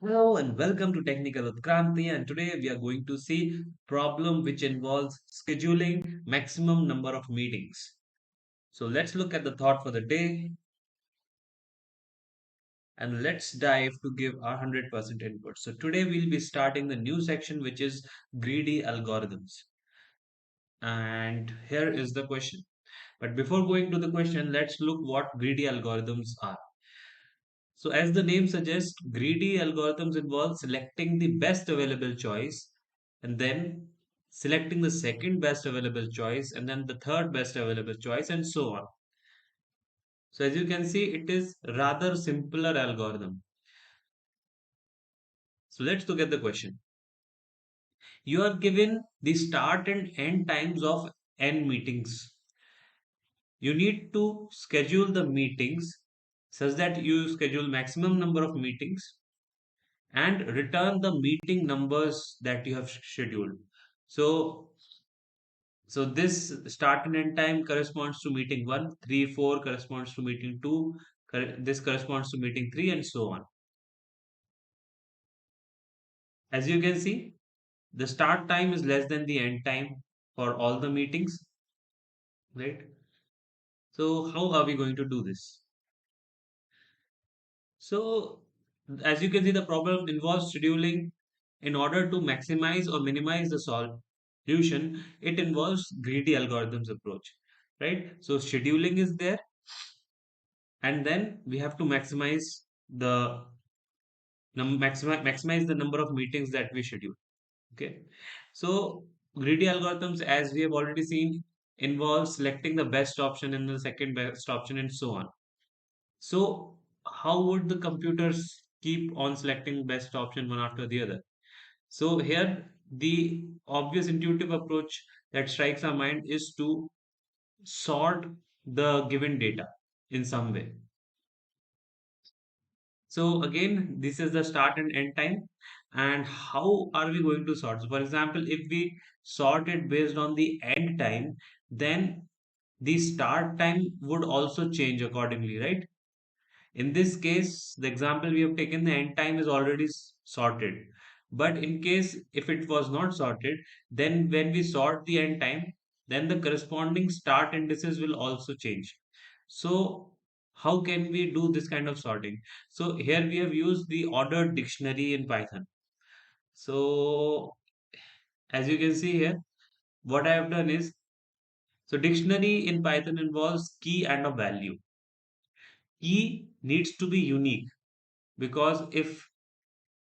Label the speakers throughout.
Speaker 1: Hello and welcome to Technical with Kranti, and today we are going to see problem which involves scheduling maximum number of meetings. So let's look at the thought for the day and let's dive to give our 100% input. So today we'll be starting the new section which is greedy algorithms. And here is the question. But before going to the question, let's look what greedy algorithms are. So as the name suggests, greedy algorithms involve selecting the best available choice and then selecting the second best available choice and then the third best available choice and so on. So as you can see, it is rather simpler algorithm. So let's look at the question. You are given the start and end times of n meetings. You need to schedule the meetings such that you schedule maximum number of meetings and return the meeting numbers that you have scheduled. So, so this start and end time corresponds to meeting 1, 3, 4 corresponds to meeting 2, this corresponds to meeting 3 and so on. As you can see, the start time is less than the end time for all the meetings, right? So how are we going to do this? So as you can see, the problem involves scheduling in order to maximize or minimize the solution. It involves greedy algorithms approach, right? So scheduling is there, and then we have to the maximize the number of meetings that we schedule. Okay, so greedy algorithms, as we have already seen, involve selecting the best option and the second best option and so on. So how would the computers keep on selecting best option one after the other? So here the obvious intuitive approach that strikes our mind is to sort the given data in some way. So again, this is the start and end time. And how are we going to sort? So for example, if we sort it based on the end time, then the start time would also change accordingly, right? In this case, the example we have taken, the end time is already sorted. But in case if it was not sorted, then when we sort the end time, then the corresponding start indices will also change. So how can we do this kind of sorting? So here we have used the ordered dictionary in Python. So as you can see here, what I have done is, so dictionary in Python involves key and a value. Key needs to be unique because if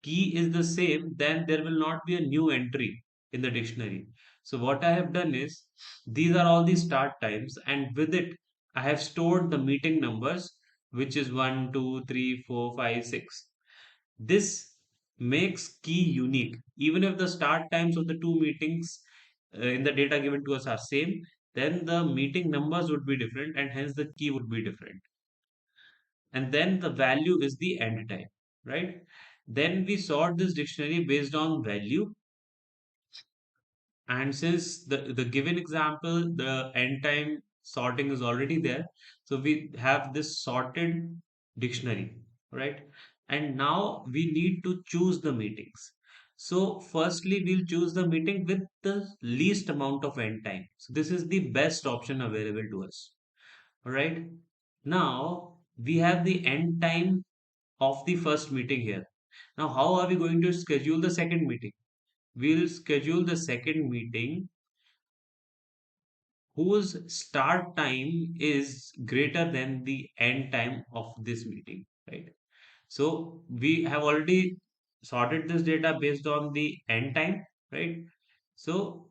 Speaker 1: key is the same, then there will not be a new entry in the dictionary. So what I have done is, these are all the start times, and with it, I have stored the meeting numbers, which is 1, 2, 3, 4, 5, 6. This makes key unique. Even if the start times of the two meetings in the data given to us are same, then the meeting numbers would be different and hence the key would be different. And then the value is the end time, right? Then we sort this dictionary based on value, and since the given example, the end time sorting is already there, so we have this sorted dictionary, right? And now we need to choose the meetings. So firstly we'll choose the meeting with the least amount of end time. So this is the best option available to us. All right, now we have the end time of the first meeting here. Now, how are we going to schedule the second meeting? We'll schedule the second meeting whose start time is greater than the end time of this meeting, right? So we have already sorted this data based on the end time, right? So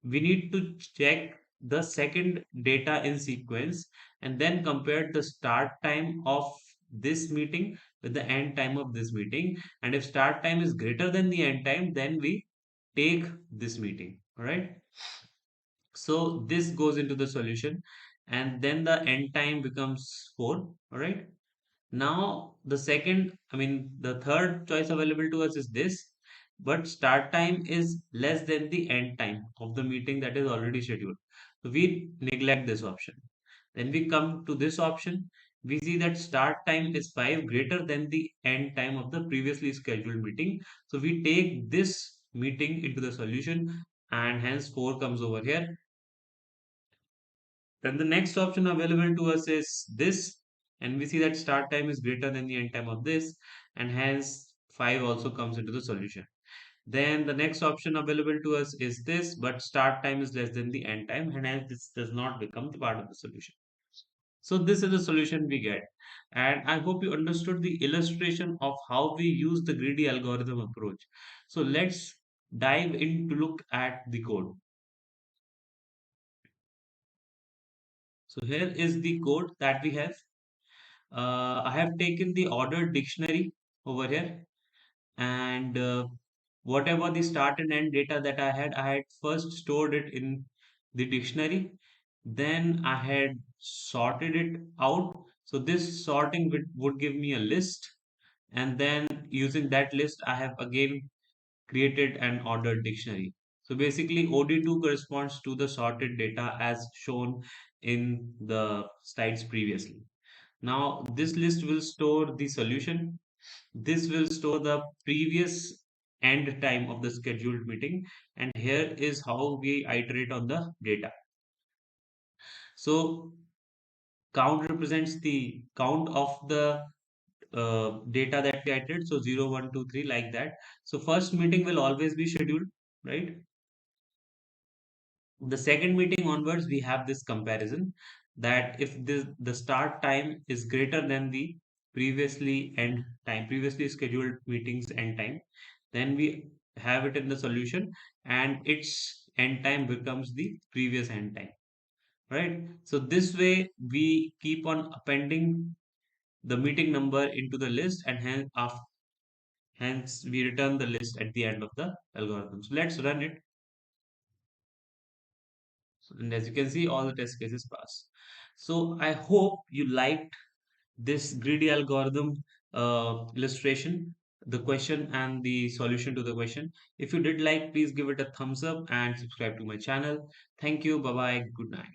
Speaker 1: we need to check the second data in sequence and then compare the start time of this meeting with the end time of this meeting. And if start time is greater than the end time, then we take this meeting. All right. So this goes into the solution, and then the end time becomes 4. All right. Now, the third choice available to us is this, but start time is less than the end time of the meeting that is already scheduled. So we neglect this option. Then we come to this option. we see that start time is 5 greater than the end time of the previously scheduled meeting. So we take this meeting into the solution, and hence 4 comes over here. Then the next option available to us is this, and we see that start time is greater than the end time of this, and hence 5 also comes into the solution. Then the next option available to us is this, but start time is less than the end time, and hence this does not become the part of the solution. So this is the solution we get. And I hope you understood the illustration of how we use the greedy algorithm approach. So let's dive in to look at the code. So here is the code that we have. I have taken the ordered dictionary over here, and whatever the start and end data that I had first stored it in the dictionary. Then I had sorted it out. So this sorting would give me a list, and then using that list, I have again created an ordered dictionary. So basically, OD2 corresponds to the sorted data as shown in the slides previously. Now, this list will store the solution. This will store the previous end time of the scheduled meeting. And here is how we iterate on the data. So, count represents the count of the data that we iterate. So, 0, 1, 2, 3, like that. So, first meeting will always be scheduled, right? The second meeting onwards, we have this comparison that if the start time is greater than the previously scheduled meetings end time, then we have it in the solution, and its end time becomes the previous end time, right? So this way we keep on appending the meeting number into the list, and hence we return the list at the end of the algorithm. So let's run it. And as you can see, all the test cases pass. So I hope you liked this greedy algorithm illustration, the question and the solution to the question. If you did like, please give it a thumbs up and subscribe to my channel. Thank you. Bye bye. Good night.